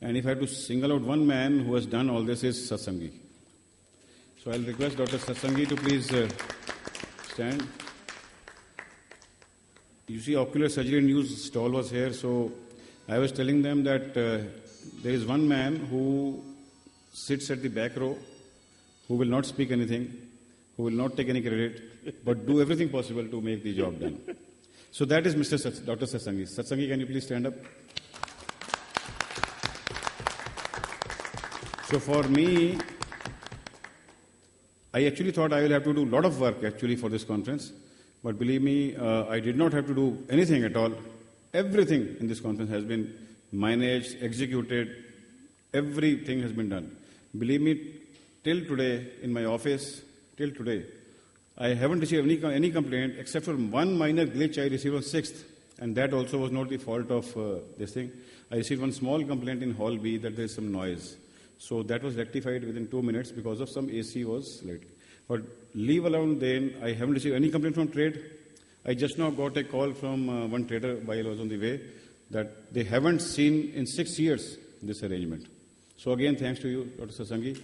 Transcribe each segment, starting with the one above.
And if I have to single out one man who has done all this, is Satsangi. So I'll request Dr. Satsangi to please stand. You see, Ocular Surgery News stall was here, so I was telling them that there is one man who sits at the back row, who will not speak anything, who will not take any credit, but do everything possible to make the job done. So that is Dr. Satsangi. Satsangi, can you please stand up? So for me, I actually thought I will have to do a lot of work actually for this conference. But believe me, I did not have to do anything at all. Everything in this conference has been managed, executed, everything has been done. Believe me, till today, in my office, till today, I haven't received any complaint except for one minor glitch I received on 6th, and that also was not the fault of this thing. I received one small complaint in Hall B that there is some noise. So that was rectified within 2 minutes because of some AC was late. But leave alone then, I haven't received any complaint from trade. I just now got a call from one trader while I was on the way that they haven't seen in 6 years this arrangement. So again, thanks to you, Dr. Satsangi.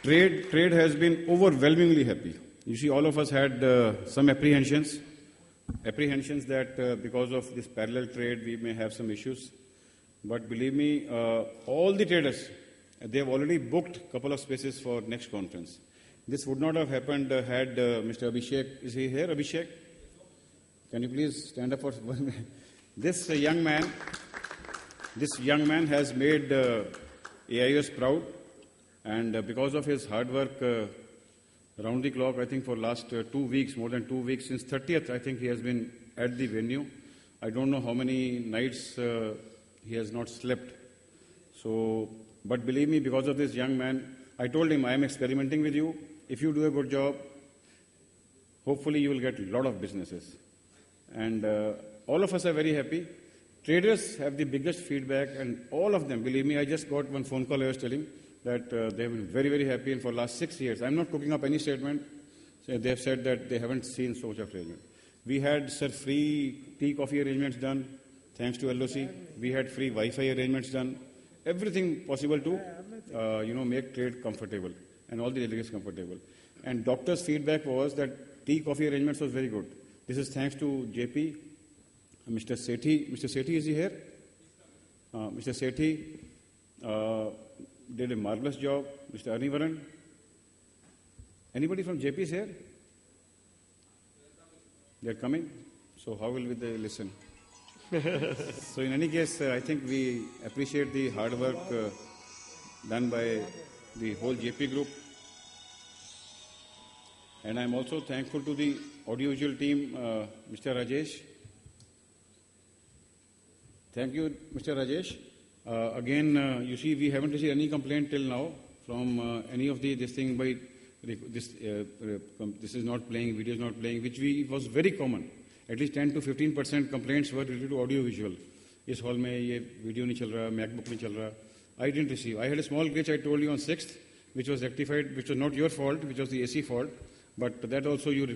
Trade has been overwhelmingly happy. You see, all of us had some apprehensions that because of this parallel trade, we may have some issues. But believe me, all the traders, they have already booked a couple of spaces for next conference. This would not have happened had Mr. Abhishek, is he here, Abhishek? Can you please stand up for 1 minute? This young man has made AIOS proud, and because of his hard work around the clock, I think for last 2 weeks, more than 2 weeks, since 30th, I think he has been at the venue. I don't know how many nights he has not slept. So, but believe me, because of this young man, I told him, I am experimenting with you. If you do a good job, hopefully you will get a lot of businesses. And all of us are very happy. Traders have the biggest feedback, and all of them, believe me, I just got one phone call I was telling that they have been very, very happy, and for the last 6 years, I'm not cooking up any statement. So they have said that they haven't seen so much of arrangement. We had, sir, free tea, coffee arrangements done, thanks to LOC. We had free Wi-Fi arrangements done. Everything possible to, make trade comfortable and all the delegates comfortable. And doctor's feedback was that tea, coffee arrangements was very good. This is thanks to JP, Mr. Sethi. Mr. Sethi, is he here? Mr. Sethi did a marvelous job. Mr. Arnivaran. Anybody from JP is here? They're coming. So how will they listen? So in any case, I think we appreciate the hard work done by the whole JP group. And I'm also thankful to the audiovisual team, Mr. Rajesh. Thank you, Mr. Rajesh. Again, you see, we haven't received any complaint till now from any of this thing by this is not playing, video is not playing, which was very common. At least 10 to 15% complaints were related to audio-visual. इस hall में ये video नहीं चल रहा, MacBook नहीं चल रहा. I didn't receive. I had a small glitch I told you on 6th, which was rectified, which was not your fault, which was the AC fault, but that also you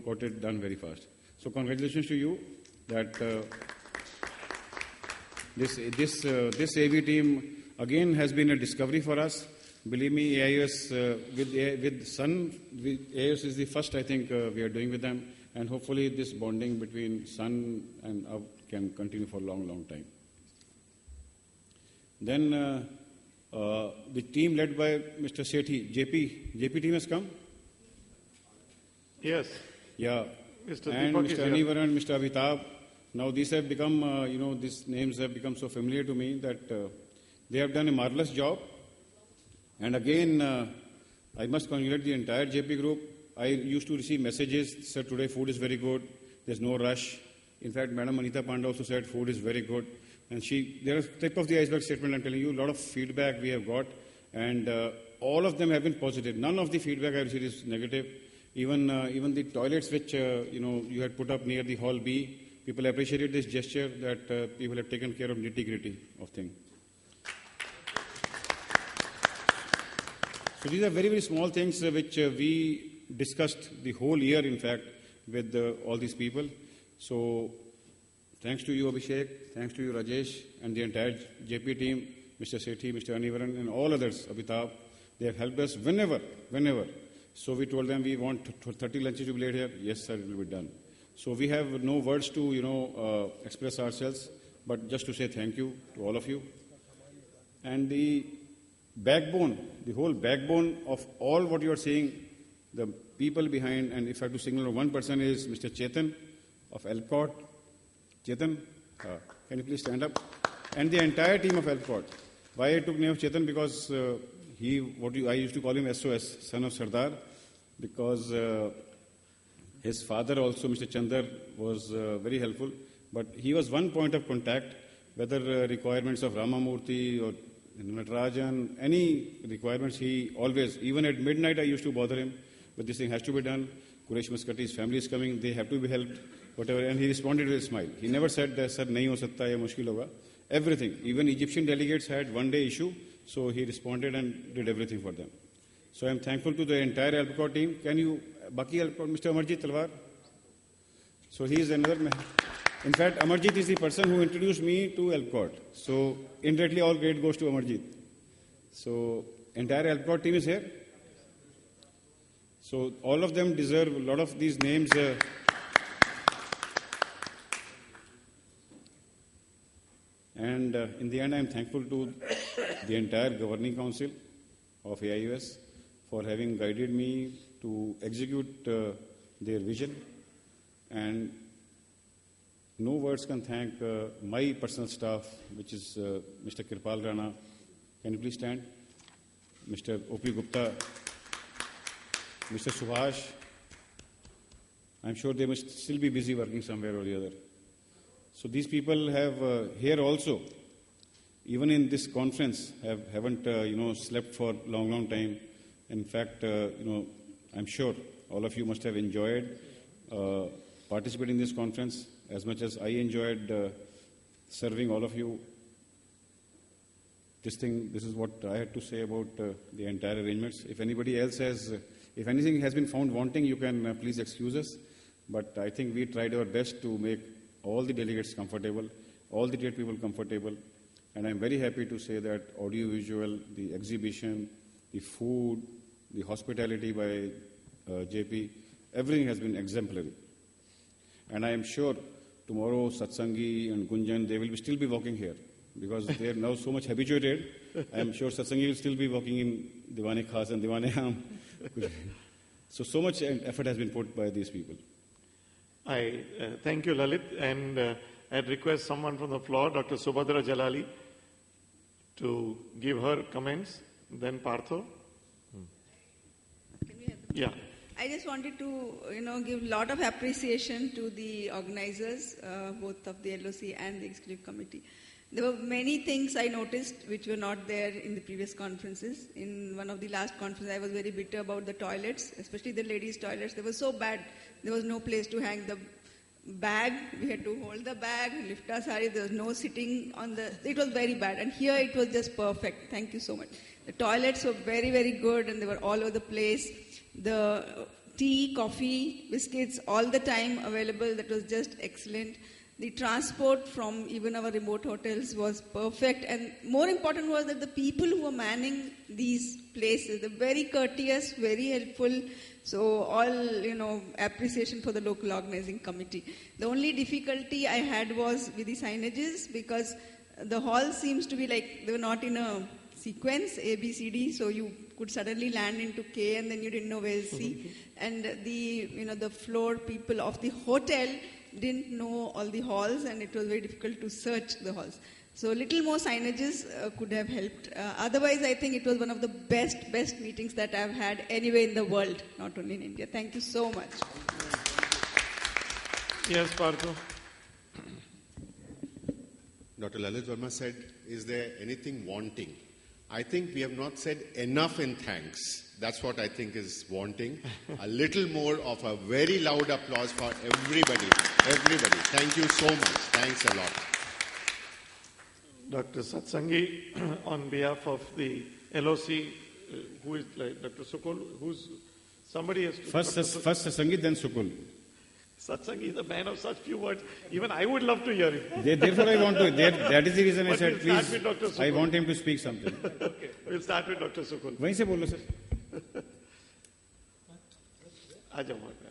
got it done very fast. So congratulations to you that this AV team again has been a discovery for us. Believe me, AIOS with Sun, AIOS is the first I think we are doing with them. And hopefully this bonding between Sun and Up can continue for a long, long time. Then the team led by Mr. Sethi, JP team has come? Yes. Yeah. Mr. And Deepak Mr. Anivaran, Mr. Avitab. Now these have become, these names have become so familiar to me that they have done a marvelous job. And again, I must congratulate the entire JP group. I used to receive messages, sir, today food is very good, there's no rush. In fact, Madam Anita Panda also said food is very good. And there is tip of the iceberg statement, I'm telling you, a lot of feedback we have got. And all of them have been positive. None of the feedback I received is negative. Even the toilets which, you had put up near the Hall B, people appreciated this gesture that people have taken care of nitty-gritty of things. So these are very, very small things which we discussed the whole year, in fact, with all these people. So thanks to you, Abhishek, thanks to you, Rajesh, and the entire JP team, Mr. Sethi, Mr. Anivaran, and all others, Abhitabh. They have helped us whenever. So we told them we want 30 lunches to be laid here. Yes, sir, it will be done. So we have no words to, express ourselves, but just to say thank you to all of you. And the backbone, the whole backbone of all what you are seeing, the people behind, and if I have to signal one person is Mr. Chetan of Elcott. Chetan, can you please stand up? And the entire team of Elcott. Why I took name of Chetan? Because I used to call him SOS, son of Sardar, because his father also, Mr. Chandar, was very helpful. But he was one point of contact, whether requirements of Ramamurthy or Natarajan, any requirements, he always, even at midnight I used to bother him, but this thing has to be done. Quresh Muscati's family is coming, they have to be helped, whatever. And he responded with a smile. He never said that, sir, nahi ho sakta, ya mushkil hoga. Everything. Even Egyptian delegates had one-day issue, so he responded and did everything for them. So I am thankful to the entire Elcott team. Can you, Baki Elcott, Mr. Amarjit Talwar? So he is another man. In fact, Amarjit is the person who introduced me to Elcott. So indirectly all credit goes to Amarjit. So entire Elcott team is here. So all of them deserve a lot of these names. And in the end, I am thankful to the entire governing council of AIUS for having guided me to execute their vision. And no words can thank my personal staff, which is Mr. Kirpal Rana. Can you please stand? Mr. O.P. Gupta, Mr. Subhash. I'm sure they must still be busy working somewhere or the other. So these people have here also, even in this conference, haven't slept for long time. In fact, I'm sure all of you must have enjoyed participating in this conference as much as I enjoyed serving all of you. This is what I had to say about the entire arrangements. If anybody else has, if anything has been found wanting, you can please excuse us. But I think we tried our best to make all the delegates comfortable, all the trade people comfortable. And I'm very happy to say that audiovisual, the exhibition, the food, the hospitality by JP, everything has been exemplary. And I am sure tomorrow Satsangi and Gunjan, they will still be walking here because they are now so much habituated. I am sure Satsangi will still be walking in Diwane Khas and Diwane Am. So much effort has been put by these people. I thank you, Lalit, and I'd request someone from the floor, Dr. Subhadra Jalali, to give her comments, then Partho. Can we have the Yeah. I just wanted to, give a lot of appreciation to the organizers, both of the LOC and the Executive Committee. There were many things I noticed which were not there in the previous conferences. In one of the last conferences, I was very bitter about the toilets, especially the ladies' toilets. They were so bad. There was no place to hang the bag. We had to hold the bag, lift our sari. There was no sitting on the... It was very bad. And here it was just perfect. Thank you so much. The toilets were very, very good, and they were all over the place. The tea, coffee, biscuits, all the time available. That was just excellent. The transport from even our remote hotels was perfect. And more important was that the people who were manning these places, they're very courteous, very helpful. So all, appreciation for the local organizing committee. The only difficulty I had was with the signages because the hall seems to be like, they were not in a sequence, A, B, C, D, so you could suddenly land into K and then you didn't know where is C. And the floor people of the hotel didn't know all the halls and it was very difficult to search the halls. So little more signages could have helped. Otherwise, I think it was one of the best meetings that I've had anywhere in the world, not only in India. Thank you so much. Yes, Partho. Dr. Lalit Verma said, is there anything wanting? I think we have not said enough in thanks. That's what I think is wanting. A little more of a very loud applause for everybody. Everybody. Thank you so much. Thanks a lot. Dr. Satsangi, on behalf of the LOC, who is like Dr. Sukul, somebody has to... First Satsangi, then Sukul. Satsang is a man of such few words. Even I would love to hear it. Therefore, I want to. That is the reason I But said, we'll start please. with Dr. Sukul. I want him to speak something. Okay, we'll start with Dr. Sukul. वहीं से बोलो sir. आ जाओ वहाँ पे.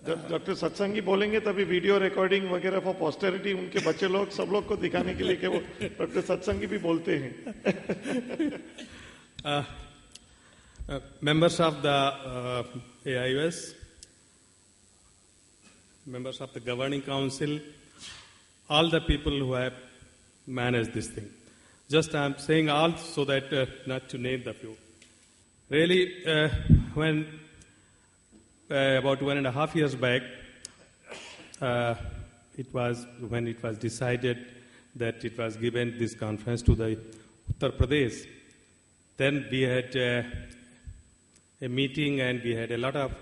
जब doctor सत्संगी बोलेंगे तभी video recording वगैरह फॉर पोस्टेरिटी उनके बच्चे लोग सब लोग को दिखाने के लिए कि वो डॉक्टर सत्संगी भी बोलते हैं. Members of the AIOS, members of the governing council, all the people who have managed this thing. Just I'm saying all so that not to name the few. Really, when about 1.5 years back, it was when it was decided that it was given this conference to the Uttar Pradesh. Then we had a meeting and we had a lot of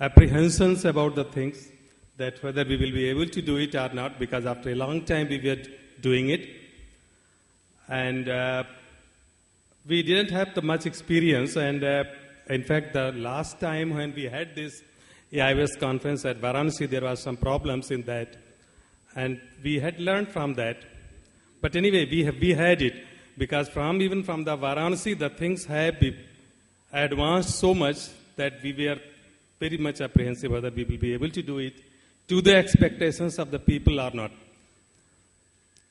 apprehensions about the things, that whether we will be able to do it or not, because after a long time we were doing it. And we didn't have much experience, and in fact the last time when we had this AIOS conference at Varanasi, there was some problems in that, and we had learned from that. But anyway, we had it, because even from the Varanasi, the things have advanced so much that we were very much apprehensive whether we will be able to do it to the expectations of the people or not.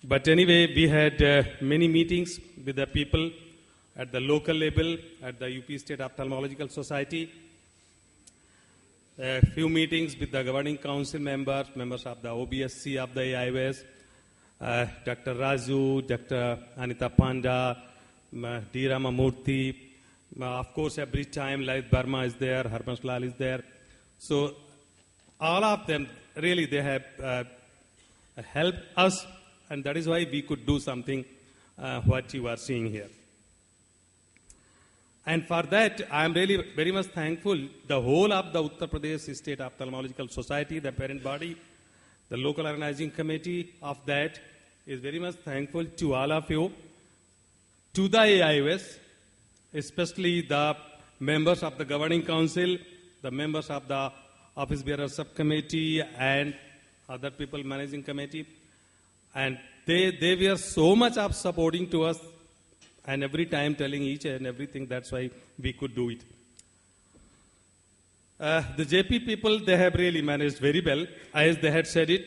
But anyway, we had many meetings with the people at the local level, at the UP State Ophthalmological Society, a few meetings with the governing council members of the OBSC of the AIOS, Dr. Raju, Dr. Anita Panda, D. Ramamurthy. Of course, every time Lalit Burma is there, Harbansh Lal is there. So all of them, really, they have helped us, and that is why we could do something what you are seeing here. And for that, I am really very much thankful. The whole of the Uttar Pradesh State Ophthalmological Society, the parent body, the local organizing committee of that is very much thankful to all of you, to the AIOS, especially the members of the governing council, the members of the office bearer subcommittee and other people managing committee. And they were so much of supporting to us, and every time telling each and everything. That's why we could do it. The JP people, they have really managed very well, as they had said it.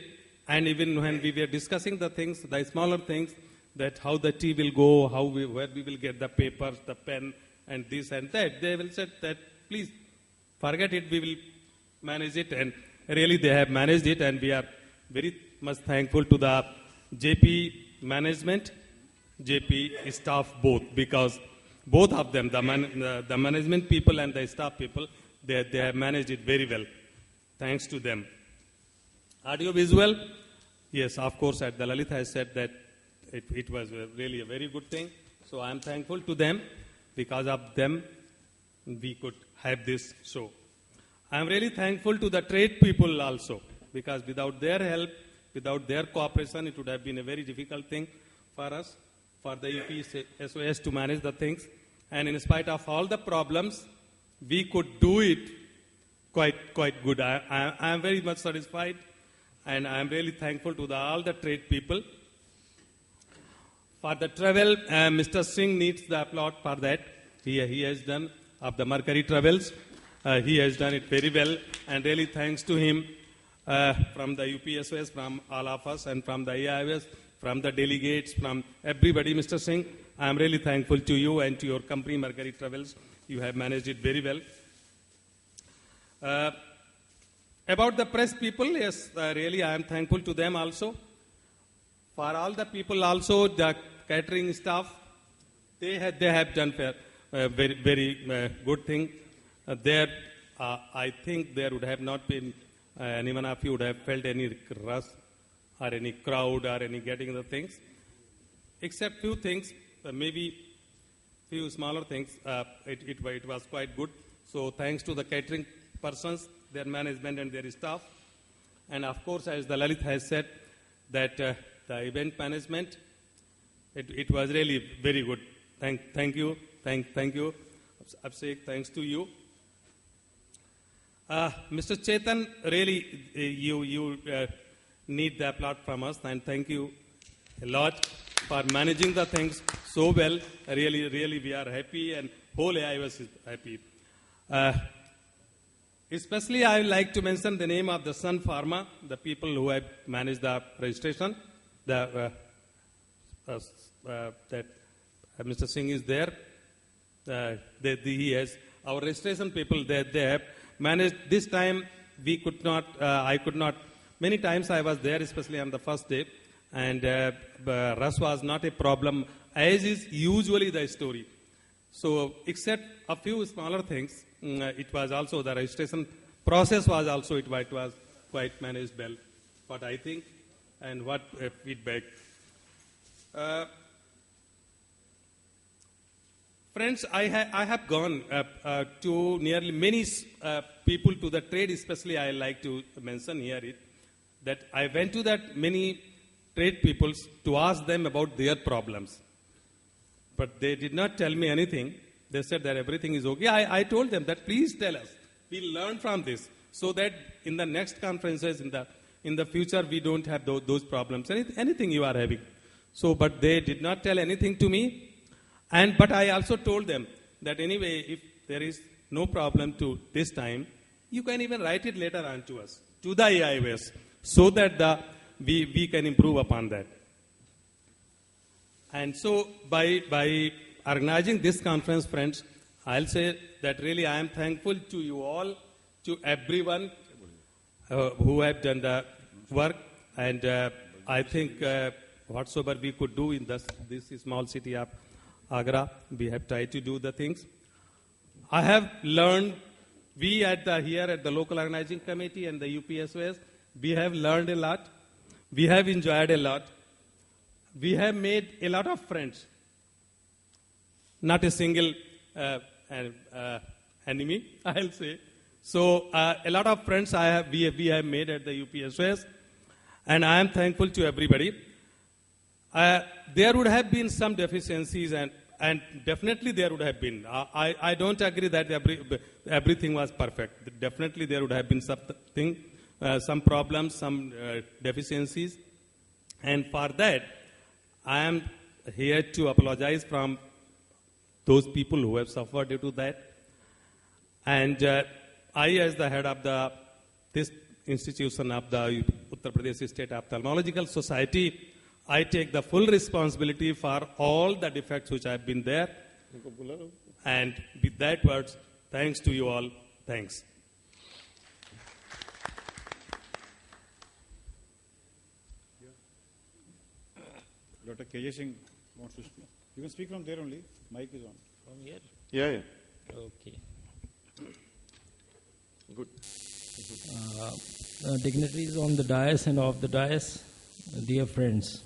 And even when we were discussing the things, the smaller things, that how the tea will go, where we will get the papers, the pen, and this and that, they will say that, please, forget it, we will manage it. And really, they have managed it, and we are very much thankful to the JP management, JP staff both, because both of them, the management people and the staff people, they have managed it very well. Thanks to them. Audio visual, yes, of course, the Lalit has said that it was really a very good thing. So I am thankful to them. Because of them, we could have this show. I am really thankful to the trade people also, because without their help, without their cooperation, it would have been a very difficult thing for us, for the UP SOS to manage the things. And in spite of all the problems, we could do it quite good. I am very much satisfied, and I am really thankful to all the trade people. For the travel, Mr. Singh needs the applaud for that. He has done of the Mercury Travels. He has done it very well, and really thanks to him from the UPSOS, from all of us, and from the AIOS, from the delegates, from everybody, Mr. Singh. I am really thankful to you and to your company, Mercury Travels. You have managed it very well. About the press people, yes, really I am thankful to them also. For all the people also, the catering staff, they have done very good thing. I think there would have not been anyone of you would have felt any rush or any crowd or any getting the things, except few things, maybe few smaller things. It was quite good. So thanks to the catering persons, their management and their staff, and of course, as the Lalit has said, that the event management, it was really very good. Thank you. Abhishek, thanks to you. Mr. Chetan, really, you need the applaud from us, and thank you a lot for managing the things so well. Really, we are happy, and whole AIOS is happy. Especially, I would like to mention the name of the Sun Pharma, the people who have managed the registration. That Mr. Singh is there. He has our registration people. They have managed. This time we could not. I could not. Many times I was there, especially on the first day, and rush was not a problem, as is usually the story. So, except a few smaller things, it was also the registration process was also it was quite managed well. What I think, and what feedback. Friends, I have gone to nearly many people to the trade, especially I like to mention here that I went to that many trade peoples to ask them about their problems. But they did not tell me anything. They said that everything is okay. I told them that please tell us. We'll learn from this so that in the next conferences, in the future, we don't have those problems, anything you are having. So, but they did not tell anything to me. But I also told them that anyway, if there is no problem to this time, you can even write it later on to us, to the AIOS, so that we can improve upon that. And so by organizing this conference, friends, I'll say that really I am thankful to you all, to everyone who have done the work. And I think whatsoever we could do in this small city of Agra, we have tried to do the things. I have learned, we here at the local organizing committee and the UPSOS, we have learned a lot. We have enjoyed a lot. We have made a lot of friends. Not a single enemy, I'll say. So a lot of friends we have made at the UPSOS, and I am thankful to everybody. There would have been some deficiencies, and definitely there would have been. I don't agree that everything was perfect. Definitely there would have been something, some problems, some deficiencies. And for that, I am here to apologize from those people who have suffered due to that. And I, as the head of this institution of the Uttar Pradesh State Ophthalmological Society, I take the full responsibility for all the defects which have been there. And with that words, thanks to you all. Thanks. Dr. KJ Singh wants to speak. You can speak from there only. Mic is on. From here? Yeah. Okay. Good. Dignitaries on the dais and off the dais, dear friends.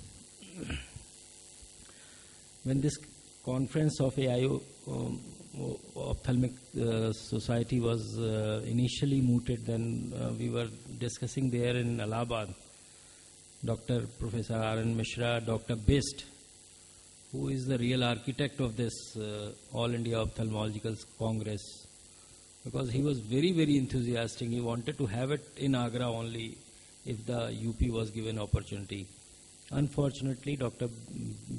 When this conference of AIO Ophthalmic Society was initially mooted, then we were discussing there in Allahabad. Dr. Professor R.N. Mishra, Dr. Bist, who is the real architect of this All India Ophthalmological Congress, because he was very, very enthusiastic. He wanted to have it in Agra only if the UP was given opportunity. Unfortunately, Dr.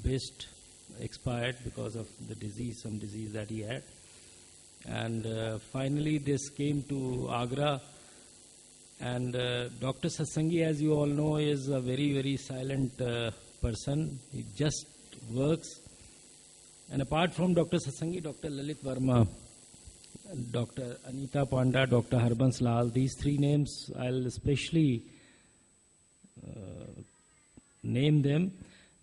Bist expired because of the disease, some disease that he had. And finally, this came to Agra. And Dr. Satsangi, as you all know, is a very, very silent person. He just works. And apart from Dr. Satsangi, Dr. Lalit Verma, Dr. Anita Panda, Dr. Harbans Lal, these three names, I'll especially name them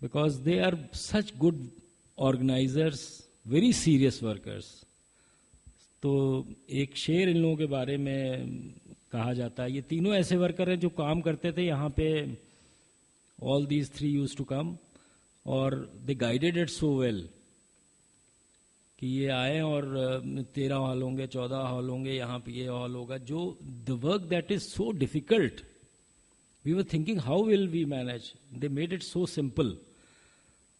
because they are such good organizers, very serious workers. तो एक शेर इन लोगों के बारे में कहा जाता है, ये तीनों ऐसे वर्कर हैं जो काम करते थे यहाँ पे. All these three used to come और they guided it so well कि ये आए और 13 हॉल होंगे, 14 हॉल होंगे, यहाँ पे ये हॉल होगा. जो the work that is so difficult, we were thinking how will we manage. They made it so simple.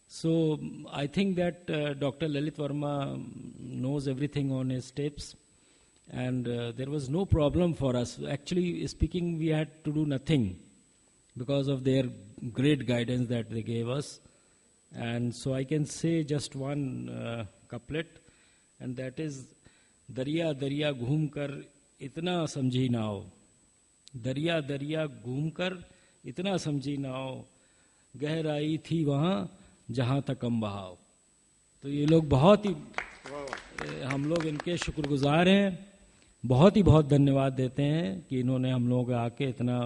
So I think that Dr. Lalit Verma knows everything on his tips. And there was no problem for us. Actually speaking, we had to do nothing because of their great guidance that they gave us. And so I can say just one couplet, and that is, Darya darya ghum kar itna samjhi nao. Darya darya ghum kar itna samjhi nao. गहराई थी वहाँ जहाँ तक हम बहाव. तो ये लोग बहुत ही, हम लोग इनके शुक्रगुजार हैं, बहुत धन्यवाद देते हैं कि इन्होंने हम लोगों को आके इतना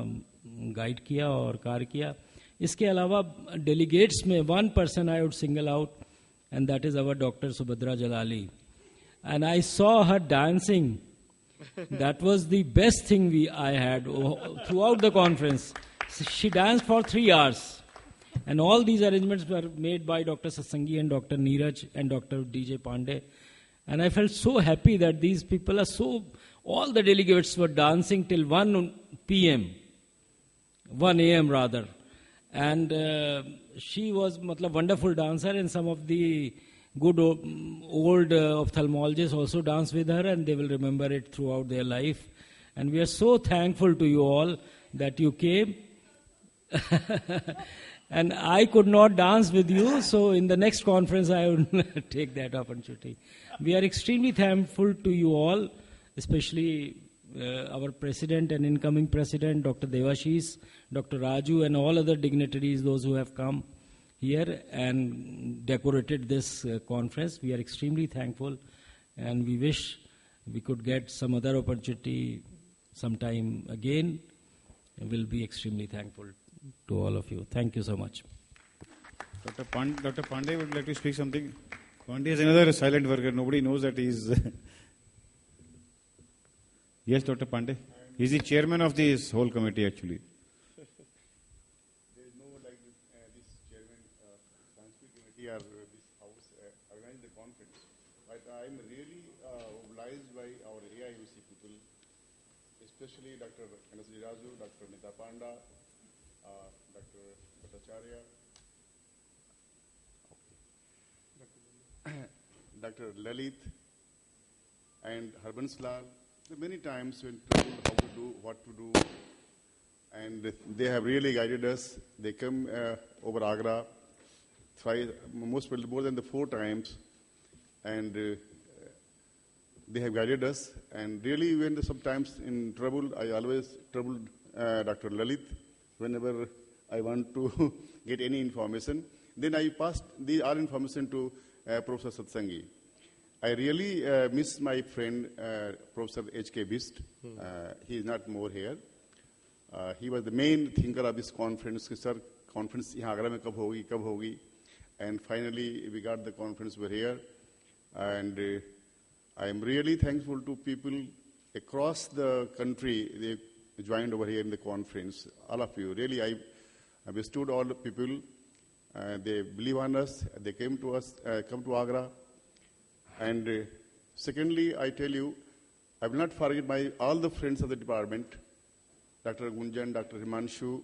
गाइड किया और कार्य किया. इसके अलावा डेलीगेट्स में one person I would single out, and that is our doctor Subhadra Jalali. And I saw her dancing. That was the best thing I had throughout the conference. She danced for 3 hours. And all these arrangements were made by Dr. Satsangi and Dr. Neeraj and Dr. DJ Pandey. And I felt so happy that these people are all the delegates were dancing till 1 p.m. 1 a.m. rather. And she was a wonderful dancer, and some of the good old ophthalmologists also dance with her, and they will remember it throughout their life. And we are so thankful to you all that you came. And I could not dance with you, so in the next conference I would take that opportunity. We are extremely thankful to you all, especially our president and incoming president, Dr. Devashish, Dr. Raju, and all other dignitaries, those who have come here and decorated this conference. We are extremely thankful, and we wish we could get some other opportunity sometime again. We'll be extremely thankful to all of you. Thank you so much. Dr. Pandey would like to speak something. Pandey is another silent worker. Nobody knows that he is. Yes, Dr. Pandey. He is the chairman of this whole committee, actually. There is no like this chairman, Sanskrit committee or this house organize the conference. But I am really obliged by our AIUC people, especially Dr. Kanasri Raju, Dr. Nita Panda, Dr. Bhattacharya, Dr. Lalit, and Harbans Lal. Many times when told how to do, what to do, and they have really guided us. They come over Agra more than 4 times, and they have guided us. And really, when sometimes in trouble, I always troubled Dr. Lalit whenever I want to get any information. Then I passed our information to Professor Satsangi. I really miss my friend, Professor H.K. Bist. He is not more here. He was the main thinker of this conference. Sir, conference यहाँ आगरा में कब होगी? And finally, we got the conference over here. And I am really thankful to people across the country. They joined over here in the conference. All of you, really, I bestowed all the people. They believe on us. They came to us, come to Agra. And secondly, I tell you, I will not forget all the friends of the department, Dr. Gunjan, Dr. Himanshu,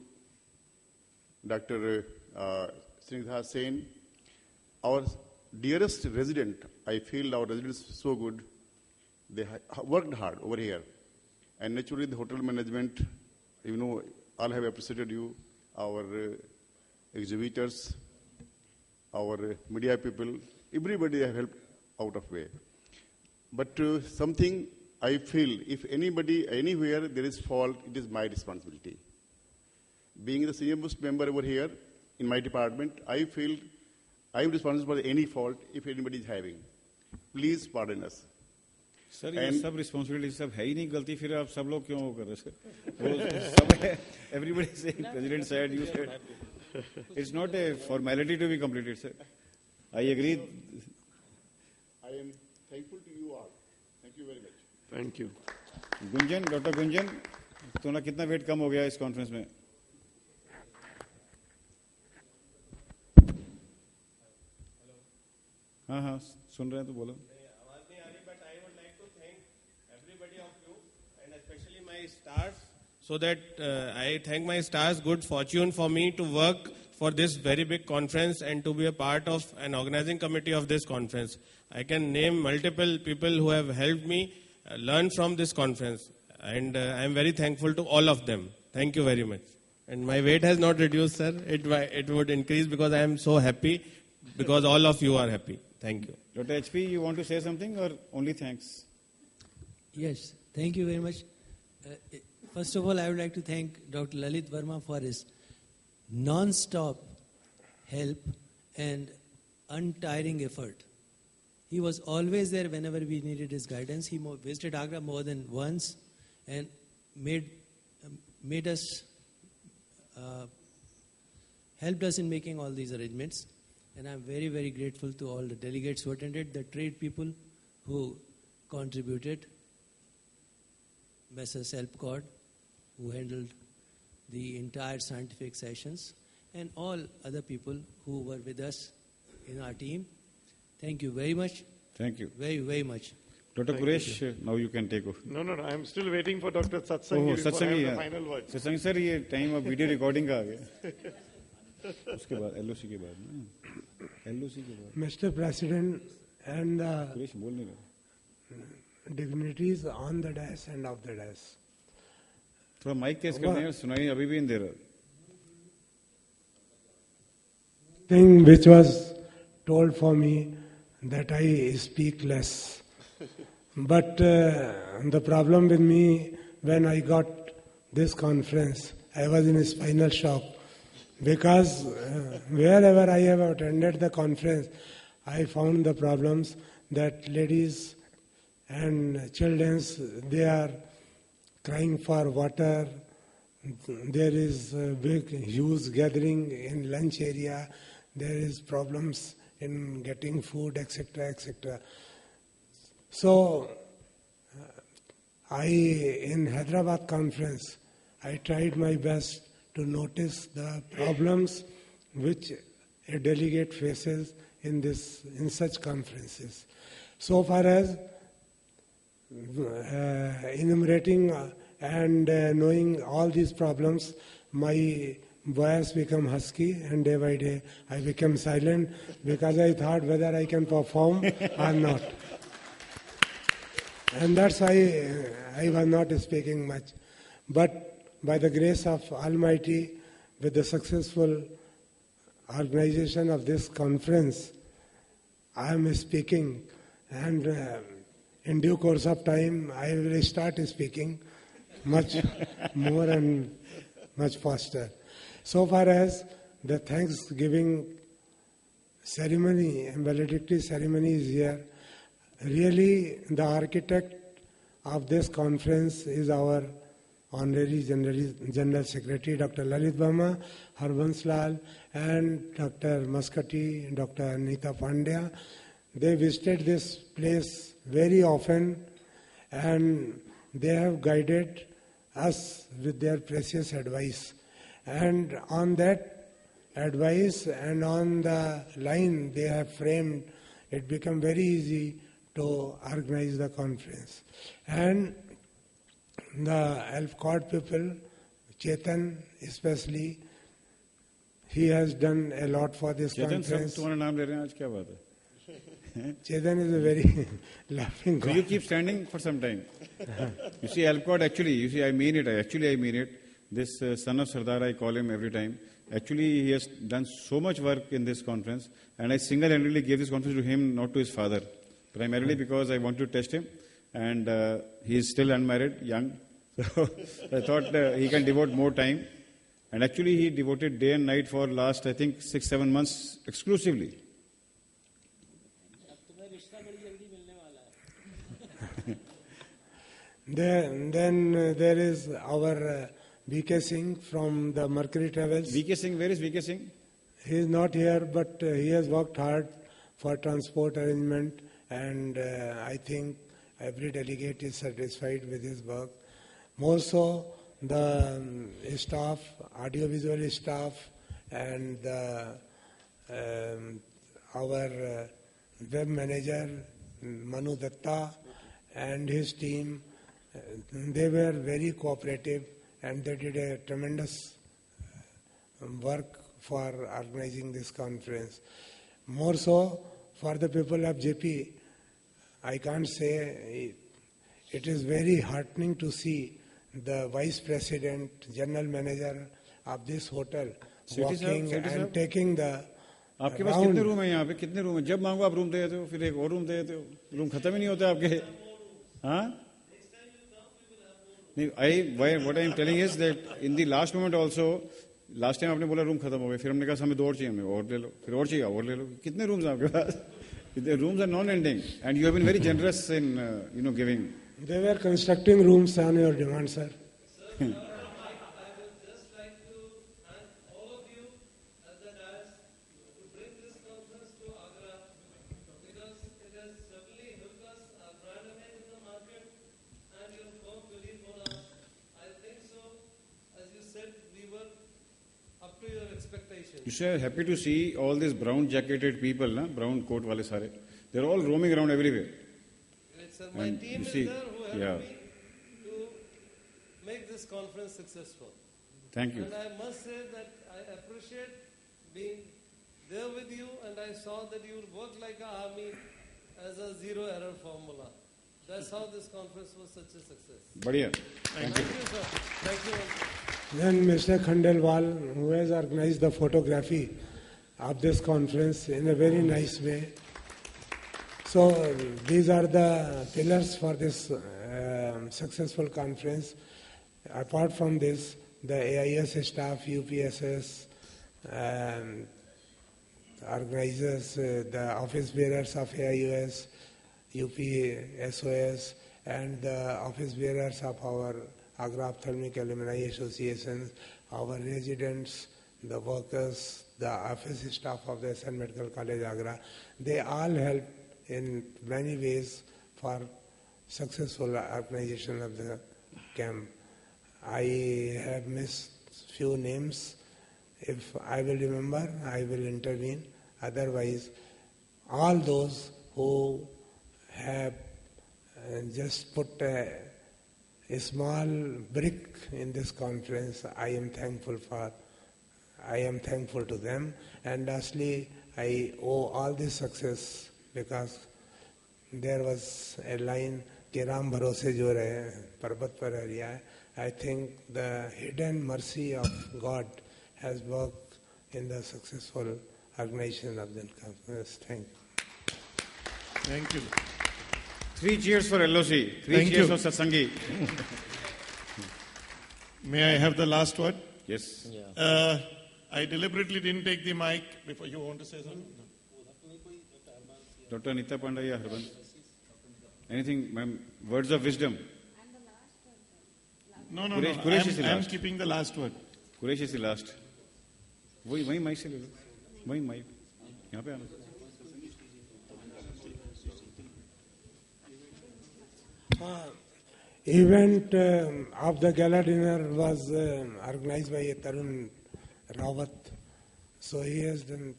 Dr. Snigdha Sen, our dearest resident. I feel our residents are so good. They worked hard over here. And naturally, the hotel management, all have appreciated you, our exhibitors, our media people, everybody have helped out of way. But something I feel, if anybody, anywhere there is fault, it is my responsibility. Being the senior most member over here in my department, I feel I am responsible for any fault if anybody is having. Please pardon us. Sir, ये सब responsibility सब है ही नहीं, गलती फिर आप सब लोग क्यों कर रहे हैं? Everybody saying, President said, you said. It's not a formality to be completed, sir. I agree. I am thankful to you all. Thank you very much. Thank you. Gunjan, doctor Gunjan, तुम्हारा कितना वेट कम हो गया इस कॉन्फ्रेंस में? हाँ, सुन रहे हैं तो बोलो. आवाज नहीं आ रही, but I would like to thank everybody of you and especially my stars, so that I thank my stars. Good fortune for me to work for this very big conference and to be a part of an organizing committee of this conference. I can name multiple people who have helped me learn from this conference. And I am very thankful to all of them. Thank you very much. And my weight has not reduced, sir. It would increase because I am so happy because all of you are happy. Thank you. Dr. HP, you want to say something or only thanks? Yes, thank you very much. First of all, I would like to thank Dr. Lalit Verma for his non-stop help and untiring effort. He was always there whenever we needed his guidance. He visited Agra more than once and made us, helped us in making all these arrangements. And I'm very, very grateful to all the delegates who attended, the trade people who contributed, Messrs. Elpcord, who handled the entire scientific sessions, and all other people who were with us in our team. Thank you very much. Thank you. Very, very much. Dr. Quresh, now you can take over. No, I am still waiting for Dr. Satsangi before I have the final word. Satsangi sir, ये time अब video recording का आ गया उसके बाद LOC के बाद ना LOC के बाद Mr. President and the Quraysh बोल नहीं रहा dignitaries on the dais and off the dais. थोड़ा माइक तेज कर दें यार सुनाई अभी भी नहीं दे रहा Thing which was told for me that I speak less. But the problem with me, when I got this conference, I was in a spinal shock. Because wherever I have attended the conference, I found the problems that ladies and children, they are crying for water. There is a big, huge gathering in lunch area. There is problems in getting food, etc., etc. So, in Hyderabad conference, I tried my best to notice the problems which a delegate faces in such conferences. So far as enumerating and knowing all these problems, my voice become husky, and day by day I became silent because I thought whether I can perform or not. And that's why I was not speaking much. But by the grace of Almighty, with the successful organization of this conference, I am speaking, and in due course of time I will start speaking much more and much faster. So far as the Thanksgiving ceremony and valedictory ceremony is here, really the architect of this conference is our Honorary General Secretary Dr. Lalit Verma, Harbans Lal, and Dr. Muscati, Dr. Anita Pandya. They visited this place very often, and they have guided us with their precious advice. And on that advice and on the line they have framed, it became very easy to organize the conference. And the Elpcord people, Chetan especially, he has done a lot for this conference. Chetan, सब तुम्हारा नाम ले रहे हैं आज क्या बात है? Chetan is a very laughing guy. So you keep standing for some time. You see, Elpcord actually, I mean it. This son of Sardar, I call him every time. Actually, he has done so much work in this conference, and I single-handedly gave this conference to him, not to his father. Primarily because I want to test him, and he is still unmarried, young. So I thought he can devote more time. And actually, he devoted day and night for last, I think, 6-7 months exclusively. Then there is our V.K. Singh from the Mercury Travels. V.K. Singh, where is V.K. Singh? He is not here, but he has worked hard for transport arrangement, and I think every delegate is satisfied with his work. More so, the staff, audiovisual staff, and our web manager, Manu Datta, and his team, they were very cooperative, and they did a tremendous work for organizing this conference. More so, for the people of JP, I can't say it is very heartening to see the Vice President, General Manager of this hotel walking and taking the आपके पास कितने room है यहाँ पे? कितने room है? जब मांगो आप रूम दे देते हो, फिर एक और रूम दे देते हो, रूम खत्म ही नहीं होता आपके. हाँ? नहीं, what I am telling is that in the last moment also, last time आपने बोला रूम खत्म हो गए, फिर हमने कहा हमें 2 और चाहिए, हमें और ले लो, फिर और चाहिए और ले लो. कितने रूम्स हैं आपके पास? The rooms are non-ending, and you have been very generous in giving. They were constructing rooms on your demand, sir. You say happy to see all these brown jacketed people, na? Brown coat wale sare. They're all roaming around everywhere. Right, sir. My team is there who helped me to make this conference successful. Thank you. And I must say that I appreciate being there with you, and I saw that you work like an army as a zero error formula. That's how this conference was such a success. Badhiya. Thank you, sir. Thank you. Then Mr. Khandelwal, who has organized the photography of this conference in a very nice way. So these are the pillars for this successful conference. Apart from this, the AIS staff, UPSS, organizers, the office bearers of AIUS, UPSOS, and the office bearers of our Agra Ophthalmic Alumni Association, our residents, the workers, the office staff of the SN Medical College Agra, they all help in many ways for successful organization of the camp. I have missed few names. If I will remember, I will intervene. Otherwise, all those who have just put a small brick in this conference, I am thankful to them. And lastly, I owe all this success because there was a line, कि राम भरोसे जो रहे पर्वत पर हरिया है. I think the hidden mercy of God has worked in the successful organization of the conference. Thank you. Thank you. 3 cheers for LOC. 3 cheers for Satsangi. May I have the last word? Yes. I deliberately didn't take the mic before. You want to say something? Dr. Anita Pandey, Harbans. Anything, ma'am? Words of wisdom. No. Quresh is the I'm last. keeping the last word. Quresh is the last. वही mic से ले लो. वही mic. यहाँ पे आना. Event of the gala dinner was organized by Tarun Rawat. So he has done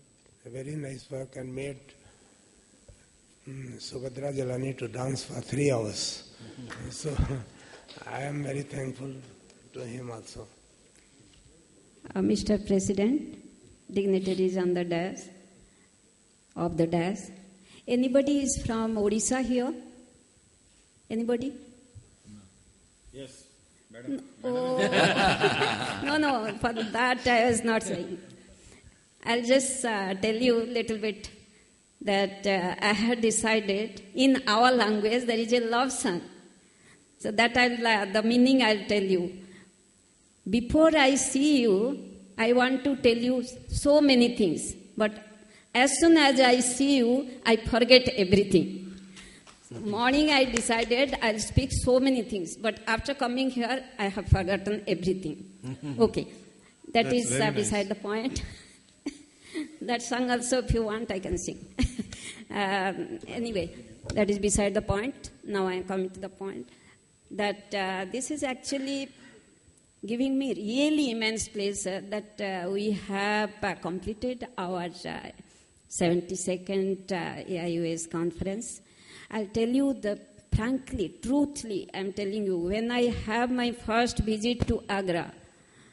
a very nice work and made Subhadra Jalani to dance for 3 hours. So I am very thankful to him also. Mr. President, dignitaries on the dais, of the dais. Anybody is from Odisha here? Anybody? Yes, madam. Oh. No, for that I was not saying. I'll just tell you a little bit that I had decided in our language there is a love song. So that the meaning I'll tell you. Before I see you, I want to tell you so many things. But as soon as I see you, I forget everything. Morning I decided I'll speak so many things, but after coming here, I have forgotten everything. Okay, that's is beside the point. That song also, if you want, I can sing. Anyway, that is beside the point. Now I am coming to the point that this is actually giving me really immense pleasure that we have completed our 72nd AIUS conference. I'll tell you frankly, truthfully, I'm telling you, when I have my first visit to Agra,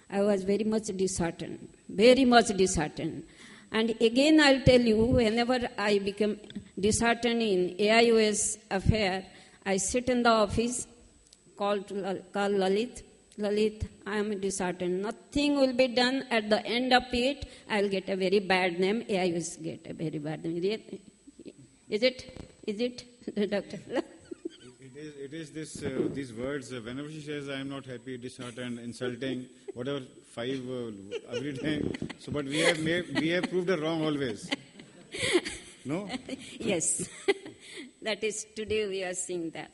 I was very much disheartened. And again, I'll tell you, whenever I become disheartened in AIUS affair, I sit in the office, call Lalit. Lalit, I am disheartened. Nothing will be done. At the end of it, I will get a very bad name. AIUs get a very bad name. Is it, Doctor? It is this, these words, whenever she says, I am not happy, disheartened, insulting, whatever, 5 every time. So, but we have proved her wrong always. No? Yes. That is, today we are seeing that.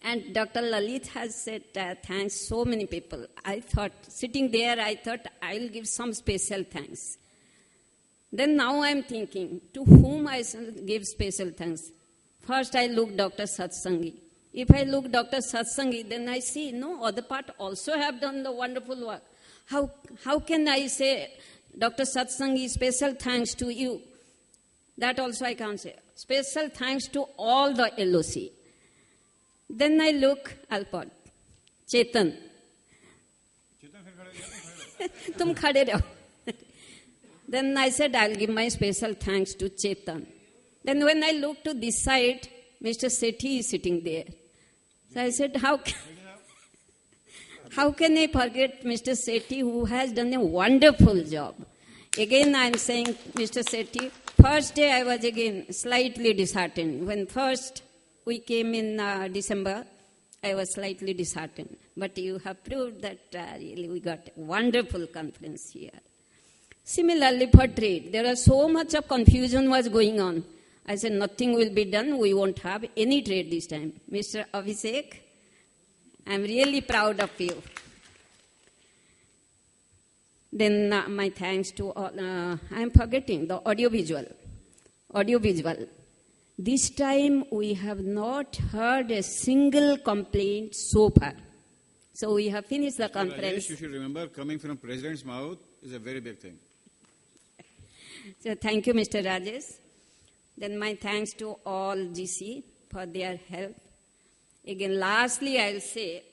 And Dr. Lalit has said thanks so many people. I thought, sitting there, I thought I'll give some special thanks. Then now I'm thinking, to whom I shall give special thanks? First I look Dr. Satsangi. If I look Dr. Satsangi, then I see, no, other part also have done the wonderful work. How can I say, Dr. Satsangi, special thanks to you? That also I can't say. Special thanks to all the LOC. Then I look Alpod, Chetan. Tum khade raho. Then I said, I'll give my special thanks to Chetan. Then when I look to this side, Mr. Sethi is sitting there. So I said, how can I forget Mr. Sethi, who has done a wonderful job? Again, I'm saying, Mr. Sethi, first day I was again slightly disheartened. When first we came in December, I was slightly disheartened. But you have proved that really we got a wonderful conference here. Similarly for trade, there was so much of confusion was going on. I said, nothing will be done. We won't have any trade this time. Mr. Abhishek, I'm really proud of you. Then my thanks to all, I'm forgetting the audiovisual. This time we have not heard a single complaint so far. So we have finished the conference. Rajesh, you should remember, coming from President's mouth is a very big thing. So thank you, Mr. Rajesh. Then my thanks to all GC for their help. Again, lastly, I'll say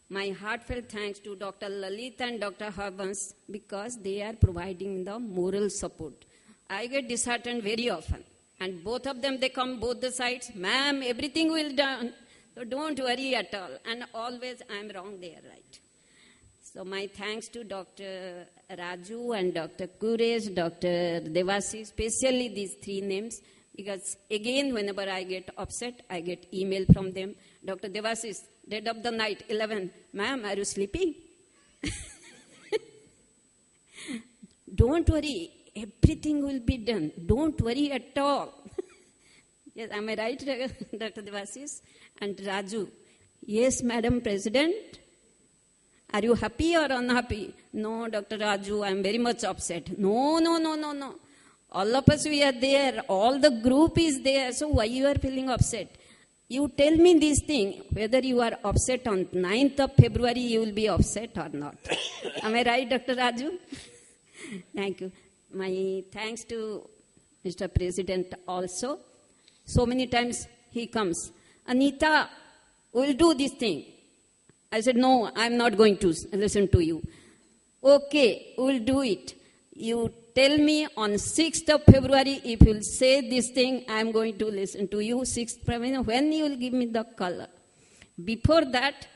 my heartfelt thanks to Dr. Lalit and Dr. Harbans because they are providing the moral support. I get disheartened very often. And both of them, they come both the sides. Ma'am, everything will be done. So don't worry at all. And always I'm wrong, they are right. So my thanks to Dr. Raju and Dr. Kuresh, Dr. Devasi, especially these 3 names. Because again, whenever I get upset, I get email from them. Dr. Devasi, dead of the night, 11. Ma'am, are you sleeping? Don't worry. Everything will be done. Don't worry at all. Yes, am I right, Dr. Devasis? And Raju, yes, Madam President. Are you happy or unhappy? No, Dr. Raju, I am very much upset. No. All of us, we are there. All the group is there. So why you are feeling upset? You tell me this thing, whether you are upset on 9th of February, you will be upset or not. Am I right, Dr. Raju? Thank you. My thanks to Mr. President also. So many times he comes, Anita, we'll do this thing. I said, no, I'm not going to listen to you. Okay, we'll do it. You tell me on 6th of February, if you'll say this thing, I'm going to listen to you. 6th February, when you will give me the color. Before that,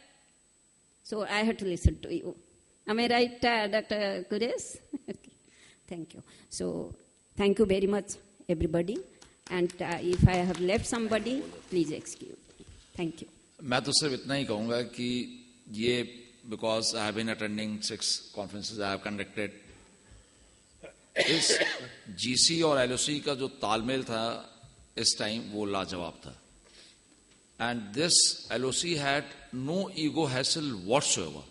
so I had to listen to you. Am I right, Dr. Kuresh? Okay. Thank you. So, thank you very much, everybody. And if I have left somebody, please excuse me. Thank you. मैं तो सिर्फ इतना ही कहूँगा कि ये because I have been attending 6 conferences I have conducted, इस GC और LOC का जो तालमेल था इस टाइम वो लाजवाब था. And this LOC had no ego hassle whatsoever.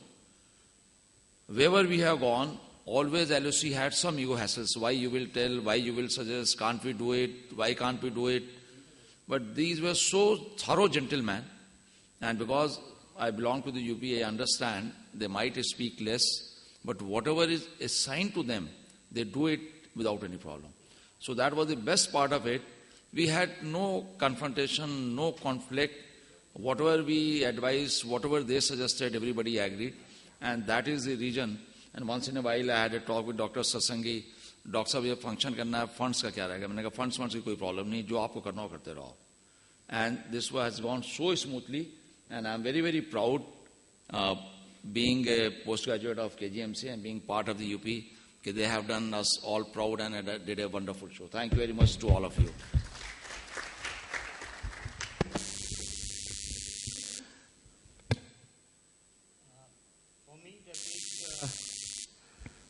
Wherever we have gone, always LOC had some ego hassles. Why you will tell, why you will suggest, can't we do it, why can't we do it? But these were so thorough gentlemen. And because I belong to the UP, I understand they might speak less, but whatever is assigned to them, they do it without any problem. So that was the best part of it. We had no confrontation, no conflict. Whatever we advised, whatever they suggested, everybody agreed. And that is the reason. And once in a while, I had a talk with Dr. Satsangi. Doctor साहब ये function करना है, funds का क्या रहेगा? मैंने कहा funds की कोई प्रॉब्लम नहीं, जो आपको करना हो करते रहो. and this has gone so smoothly, and I'm very, very proud being a postgraduate of KGMC and being part of the UP. They have done us all proud and did a wonderful show. Thank you very much to all of you.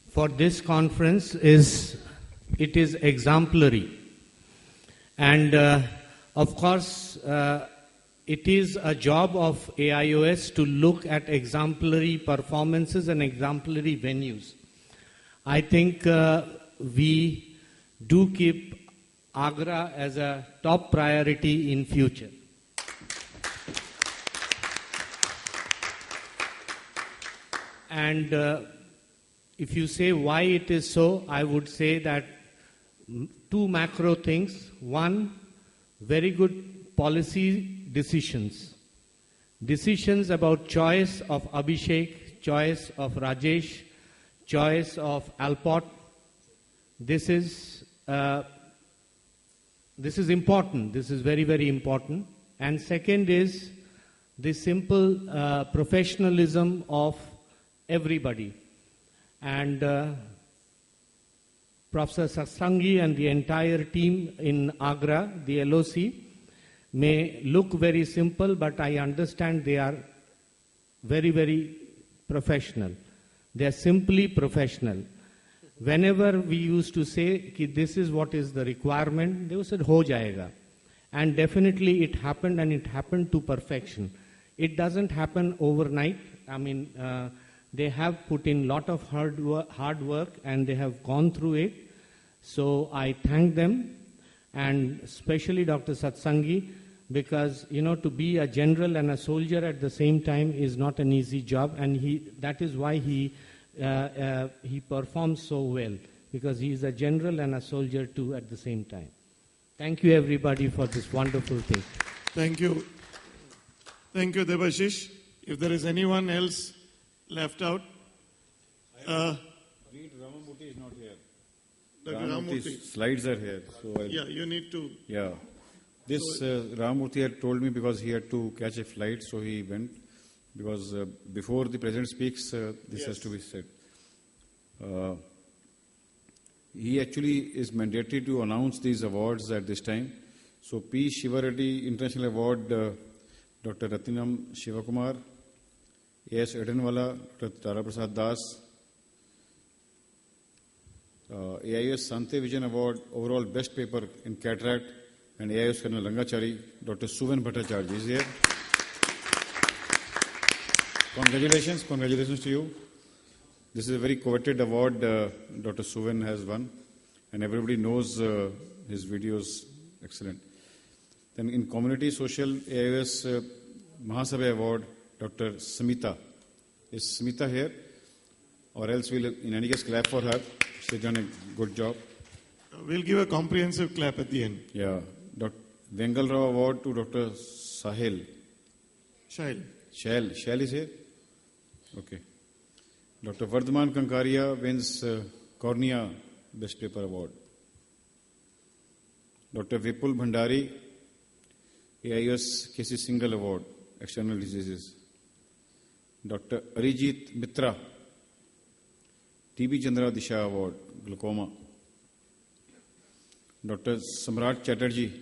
For this conference is exemplary, and of course it is a job of AIOS to look at exemplary performances and exemplary venues. I think we do keep Agra as a top priority in future. And if you say why it is so, I would say that two macro things. One, very good policy decisions. Decisions about choice of Abhishek, choice of Rajesh, choice of Alport. This is important. This is very, very important. And second is the simple professionalism of everybody. And Professor Satsangi and the entire team in Agra, the LOC, may look very simple, but I understand they are very, very professional. They are simply professional. Whenever we used to say, ki this is what is the requirement, they said, ho jayega. And definitely it happened, and it happened to perfection. It doesn't happen overnight. I mean, they have put in a lot of hard work, and they have gone through it. So I thank them, and especially Dr. Satsangi, because, to be a general and a soldier at the same time is not an easy job, and that is why he performs so well, because he is a general and a soldier too at the same time. Thank you, everybody, for this wonderful thing. Thank you. Thank you, Debashish. If there is anyone else left out. Read Ramamurthy is not here. Dr. Ramamurthy's slides are here. So you need to. Yeah. This Ramamurthy had told me because he had to catch a flight, so he went. Because before the President speaks, this has to be said. He actually is mandated to announce these awards at this time. So P. Shiva Reddy International Award, Dr. Ratinam Shivakumar, A.S. Edenwala, Dr. Tara Prasad Das, AIS Sante Vision Award, overall best paper in cataract, and AIS Colonel Rangachari, Dr. Suven Bhattacharya is here. Congratulations to you. This is a very coveted award Dr. Suven has won, and everybody knows his videos, excellent. Then in Community Social AIS Mahasabha Award, Dr. Smita. Is Smita here? Or else we'll in any case clap for her. She's done a good job. We'll give a comprehensive clap at the end. Yeah. Dr. Vengal Rao Award to Dr. Sahil. Shail is here? Okay. Dr. Vardhaman Kankaria wins Cornea Best Paper Award. Dr. Vipul Bhandari, AIS KC Single Award, External Diseases. Dr. Arijit Mitra, TB Chandra Disha Award, Glaucoma. Dr. Samrat Chatterjee,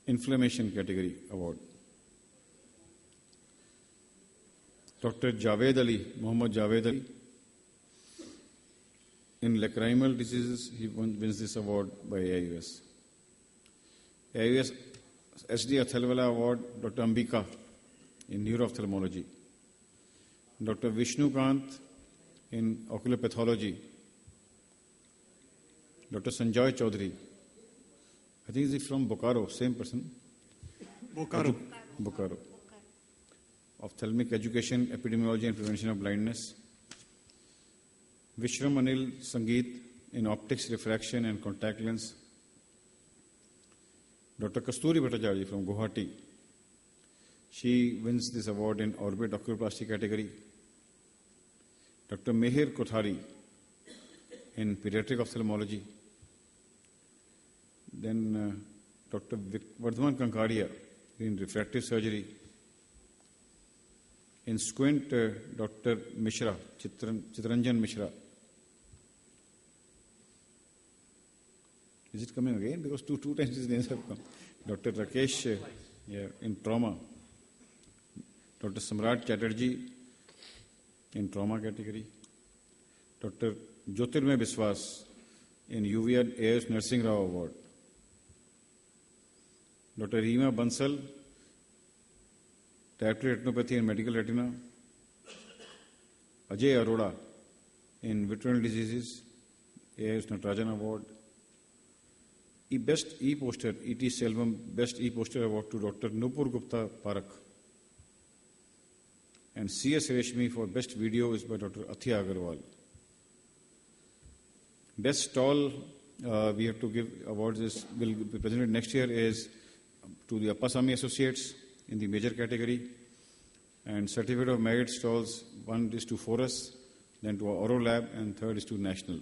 Inflammation Category Award. Dr. Javed Ali, Muhammad Javed Ali, in lacrimal diseases, he wins this award by AIUS. AIUS SD Athalwala Award, Dr. Ambika, in neuroophthalmology. Dr. Vishnu Kant, in ocular pathology. Dr. Sanjay Chaudhary, I think he's from Bokaro, same person. Bokaro. Ophthalmic Education, Epidemiology and Prevention of Blindness. Vishram Anil Sangeet in Optics, Refraction and Contact Lens. Dr. Kasturi Bhattacharya from Guwahati. She wins this award in Orbit Oculoplasty category. Dr. Mehir Kothari in Pediatric Ophthalmology. Then Dr. Vardhaman Kankadia in refractive surgery. In squint, Dr. Mishra, Chitranjan Mishra. Is it coming again? Because two times these names have come. Dr. Rakesh in trauma. Dr. Samrat Chatterjee in trauma category. Dr. Jyotirmay Biswas in UV AS Nursing Rao Award. Dr. Reema Bansal, diabetic retinopathy and medical retina. Ajay Arora in vitreoretinal diseases, AS Natarajan Award. Best E-Poster, E.T. Selvam Best E-Poster Award to Dr. Nupur Gupta Parak. And C.S. Reshmi for Best Video is by Dr. Athia Agarwal. Best Stall we have to give awards will be presented next year is to the Appasamy Associates in the major category. And Certificate of Merit stalls, one is to Forus, then to Auro Lab, and third is to National.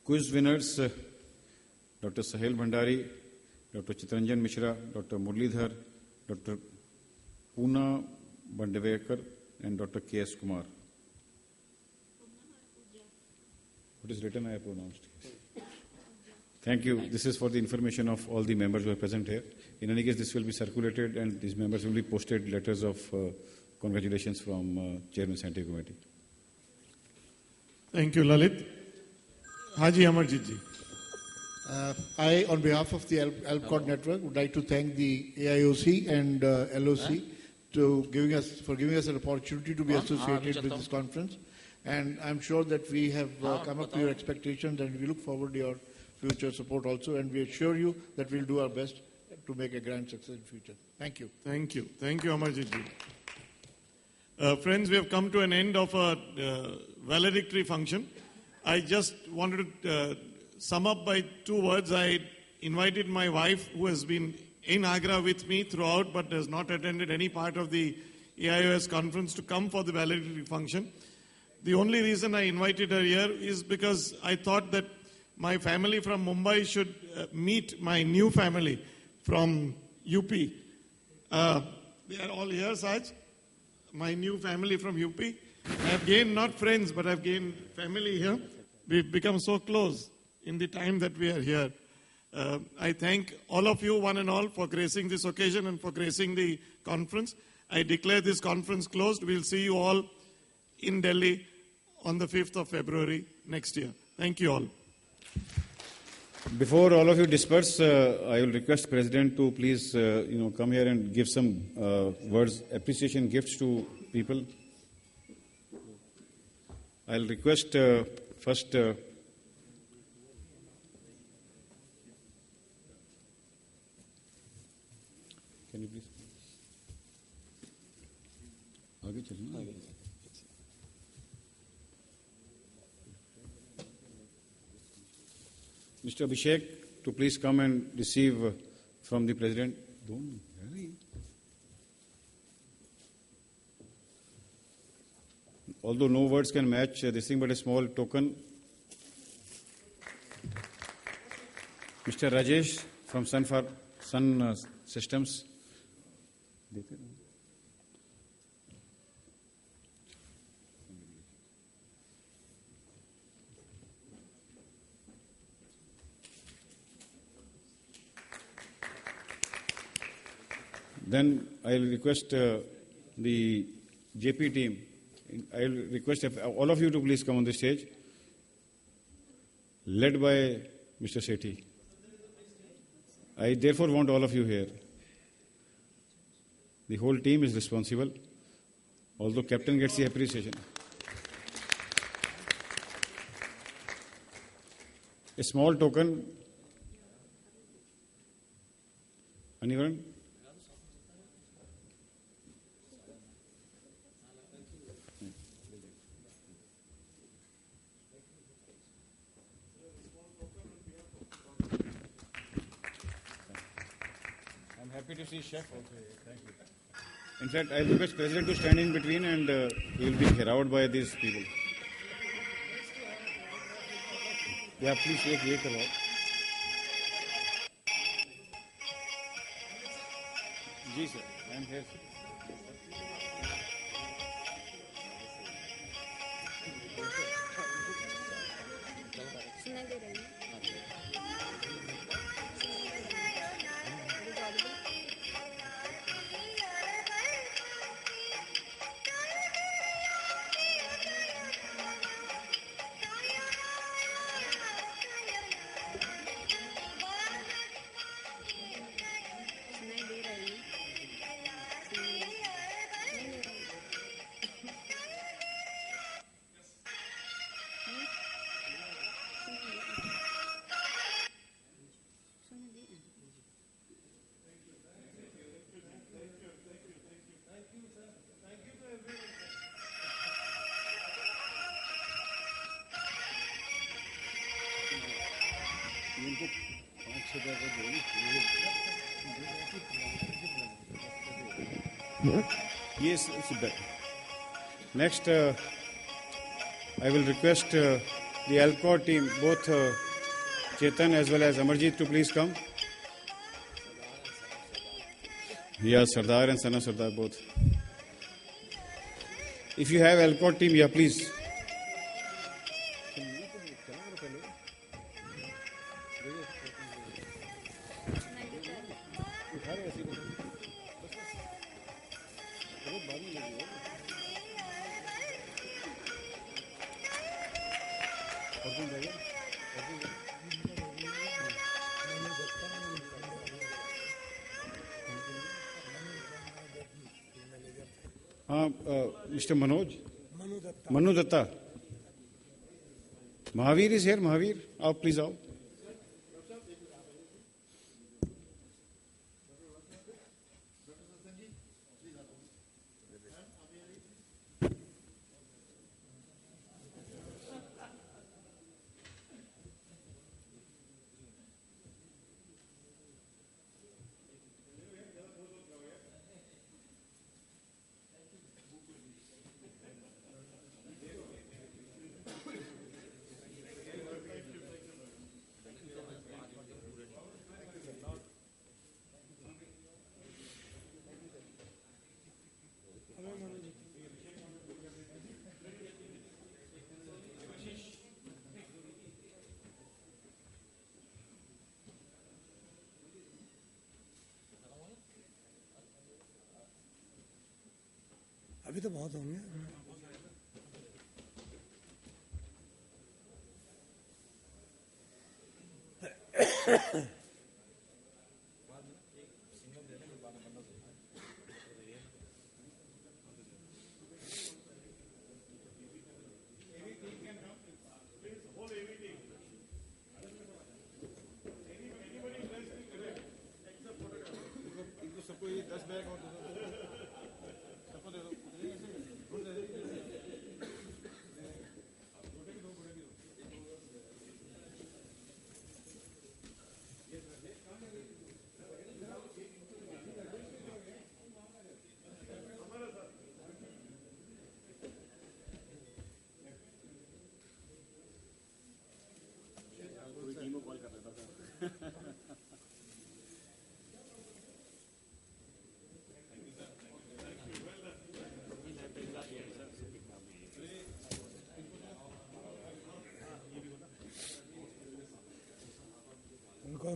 Quiz winners, Dr. Sahil Bhandari, Dr. Chitranjan Mishra, Dr. Murlidhar, Dr. Poona Bandevekar, and Dr. K.S. Kumar. What is written, I have pronounced. Thank you. This is for the information of all the members who are present here. In any case, this will be circulated and these members will be posted letters of congratulations from Chairman Scientific Committee. Thank you, Lalit. Haji Amarjit ji. I, on behalf of the ALPCOT network, would like to thank the AIOC and LOC for giving us an opportunity to be associated with this conference. And I'm sure that we have come up to your expectations, and we look forward to your future support also. And we assure you that we'll do our best to make a grand success in future. Thank you. Thank you. Thank you, Amarjit ji. Friends, we have come to an end of a valedictory function. I just wanted to sum up by 2 words. I invited my wife, who has been in Agra with me throughout but has not attended any part of the AIOS conference, to come for the valedictory function. The only reason I invited her here is because I thought that my family from Mumbai should meet my new family from UP. They are all here, Saj. My new family from UP. I have gained not friends, but I've gained family here. We've become so close in the time that we are here. I thank all of you, one and all, for gracing this occasion and for gracing the conference. I declare this conference closed. We'll see you all in Delhi on the 5th of February next year. Thank you all. Before all of you disperse, I will request President to please come here and give some words, appreciation gifts to people. I'll request first can you please आगे चलना Mr. Abhishek to please come and receive from the President. Don't hurry. Although no words can match this thing, but a small token. Mr. Rajesh from Sun Systems. Then I will request the JP team. I will request all of you to please come on the stage, led by Mr. Sethi. I therefore want all of you here. The whole team is responsible, although captain gets the appreciation. A small token. Anyone? Happy to see Chef also here. Thank you. In fact, I request President to stand in between and he will be heralded by these people. Yeah, please wait about. जी sir, I am here. सुनाई दे रही है? सुनाई दे रही है? नहीं दे रही। इनको 5-6 जगह Yes, next, I will request the Alcor team, both Chetan as well as Amarjeet, to please come. Yeah, Sardar and Sana Sardar both. If you have Alcor team, yeah, please. Mr. Manoj? Manu Datta. Mahavir is here. Mahavir, please आओ. अभी तो बहुत होंगे।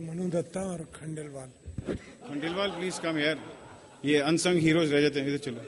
मनु दत्ता और Khandelwal. Khandelwal please come यार, ये unsung heroes रह जाते हैं, इधर चलो।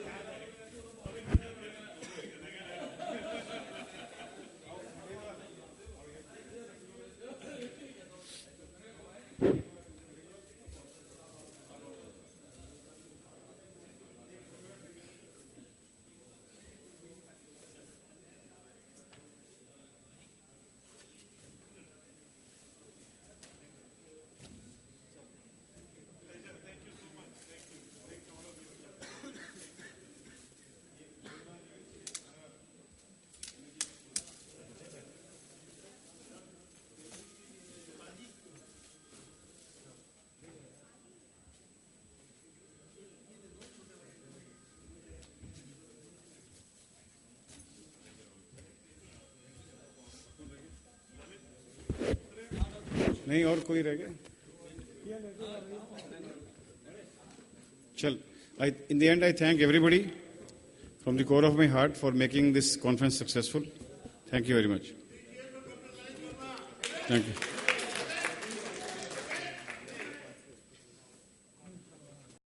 नहीं और कोई रह गया? In the end, I thank everybody from the core of my heart for making this conference successful. Thank you very much. Thank you.